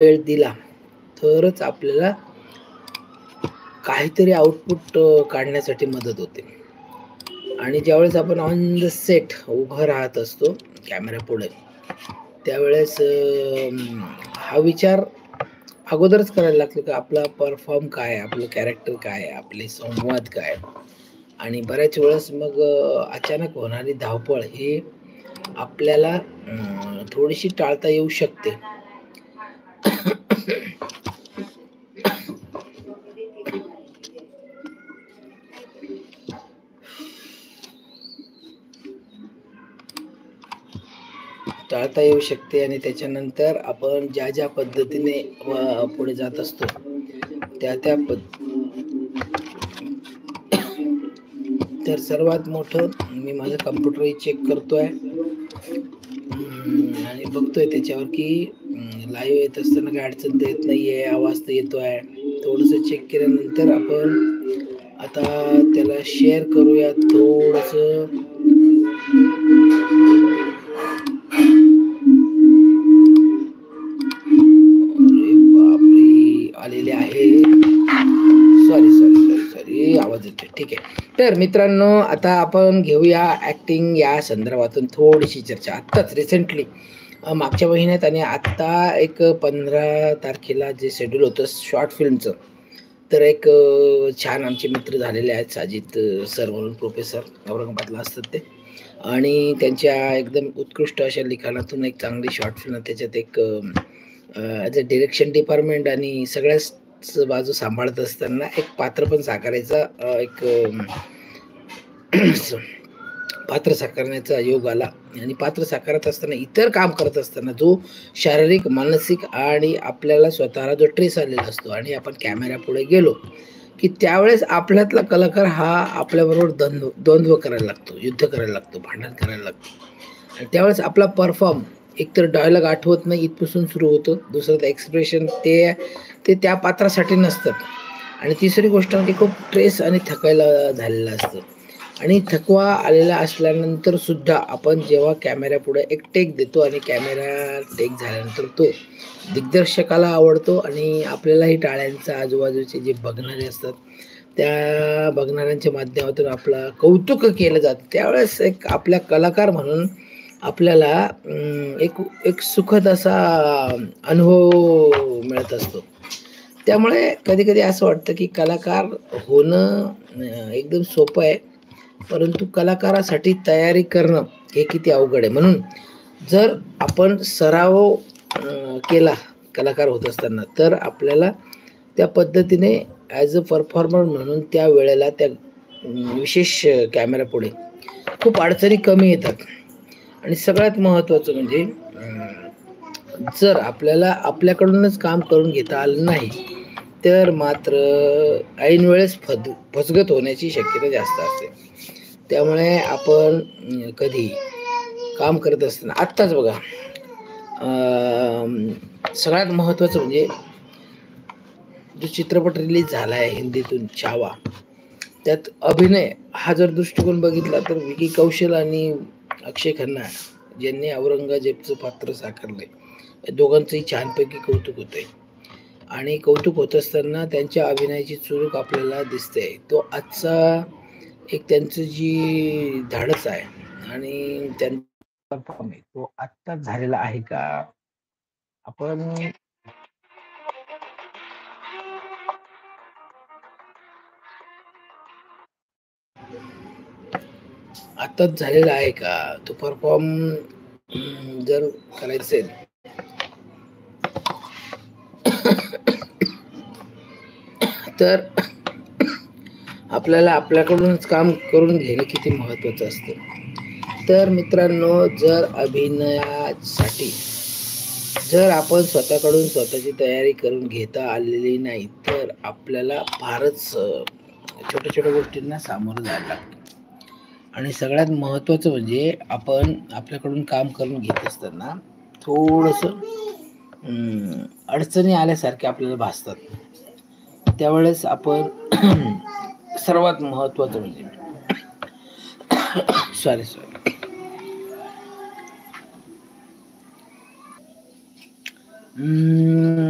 वेळ दिला तरच आपल्याला काहीतरी आउटपुट काढण्यासाठी मदत होते. आणि ज्यावेळेस आपण ऑन द सेट उभं राहत असतो कॅमेऱ्यापुढे, त्यावेळेस हा विचार अगोदरच करायला लागतो की आपला परफॉर्म काय आहे, आपलं कॅरेक्टर काय आहे, आपले संवाद काय आणि बऱ्याच वेळेस मग अचानक होणारी धावपळ ही आपल्याला थोडीशी टाळता येऊ शकते. टाळता येऊ शकते आणि त्याच्यानंतर आपण ज्या पद्धतीने पुढे जात असतो, त्या तर सर्वात मोठं मी माझं कॉम्प्युटरही चेक करतोय आणि बघतोय त्याच्यावर की लाईव्ह येत असताना काही अडचण तर येत नाहीये, आवाज तर येतोय. थोडंसं चेक केल्यानंतर आपण आता त्याला शेअर करूया थोडंसं. अरे बापरे! आलेले आहे. सॉरी आवाज येतोय. ठीक आहे. तर मित्रांनो, आता आपण घेऊया ॲक्टिंग या संदर्भातून थोडीशी चर्चा. आत्ताच रिसेंटली मागच्या महिन्यात आणि आत्ता एक 15 तारखेला जे शेड्यूल होतं शॉर्ट फिल्मचं, तर एक छान आमचे मित्र झालेले आहेत साजिद सर म्हणून प्रोफेसर औरंगाबादला असतात ते आणि त्यांच्या एकदम उत्कृष्ट अशा लिखाणातून एक चांगली शॉर्ट फिल्म त्याच्यात एक ॲज अ डिरेक्शन डिपार्टमेंट आणि सगळ्याच बाजू सांभाळत असताना एक पात्र पण साकारायचा एक पात्र साकारण्याचा योग आला आणि पात्र साकारत असताना इतर काम करत असताना जो शारीरिक, मानसिक आणि आपल्याला स्वतःला जो ट्रेस आलेला असतो आणि आपण कॅमेऱ्यापुढे गेलो की त्यावेळेस आपल्यातला कलाकार हा आपल्याबरोबर द्वंद्व करायला लागतो, युद्ध करायला लागतो, भांडण करायला लागतो आणि त्यावेळेस आपला परफॉर्म एकतर डायलॉग आठवत नाही इथपासून सुरू होतं, दुसरं एक्सप्रेशन ते त्या पात्रासाठी नसतात आणि तिसरी गोष्ट म्हणजे खूप ट्रेस आणि थकायला झालेलं असतं आणि थकवा आलेला असल्यानंतर सुद्धा आपण जेव्हा कॅमेऱ्यापुढे एक टेक देतो आणि कॅमेरा टेक झाल्यानंतर तो दिग्दर्शकाला आवडतो आणि आपल्यालाही टाळ्यांचा आजूबाजूचे जे बघणारे असतात त्या बघणाऱ्यांच्या माध्यमातून आपलं कौतुक केलं जातं. त्यावेळेस एक आपल्या कलाकार म्हणून आपल्याला एक एक सुखद असा अनुभव मिळत असतो. त्यामुळे कधी-कधी असं वाटतं की कलाकार होणं एकदम सोपं आहे. परंतु कलाकारासाठी तयारी करणं हे किती अवघड आहे. म्हणून जर आपण सराव केला कलाकार होत असताना, तर आपल्याला त्या पद्धतीने ॲज अ परफॉर्मर म्हणून त्या वेळेला त्या विशेष कॅमेऱ्यापुढे खूप अडचणी कमी येतात आणि सगळ्यात महत्त्वाचं म्हणजे जर आपल्याला आपल्याकडूनच काम करून घेता आलं नाही, तर मात्र ऐन वेळेस फसगत होण्याची शक्यता जास्त असते. त्यामुळे आपण कधी काम करत असताना आत्ताच बघा सगळ्यात महत्त्वाचं म्हणजे जो चित्रपट रिलीज झाला आहे हिंदीतून छावा, त्यात अभिनय हा जर दृष्टिकोन बघितला तर विकी कौशल आणि अक्षय खन्ना ज्यांनी औरंगजेबचं पात्र साकारलंय, या दोघांचंही छानपैकी कौतुक होतंय आणि कौतुक होत असताना त्यांच्या अभिनयाची चुरूक आपल्याला दिसते. तो आजचा एक त्यांचं जी धाडस आहे आणि त्यांचा परफॉर्म आहे तो आत्ताच झालेला आहे का? आपण आत्ताच झालेला आहे का? तो परफॉर्म जर करायचा असेल तर आपल्याला आपल्याकडूनच काम करून घेणं किती महत्त्वाचं असतं. तर मित्रांनो, जर अभिनयासाठी जर आपण स्वतःकडून स्वतःची तयारी करून घेता आलेली नाही, तर आपल्याला फारच छोट्या-छोट्या गोष्टींना सामोरं जायला लागतं. आणि सगळ्यात महत्त्वाचं म्हणजे आपण आपल्याकडून काम करून घेत असताना थोडंसं अडचणी आल्यासारखे आपल्याला भासतात. त्यावेळेस आपण सर्वात महत्त्वाचं म्हणजे सॉरी. अं,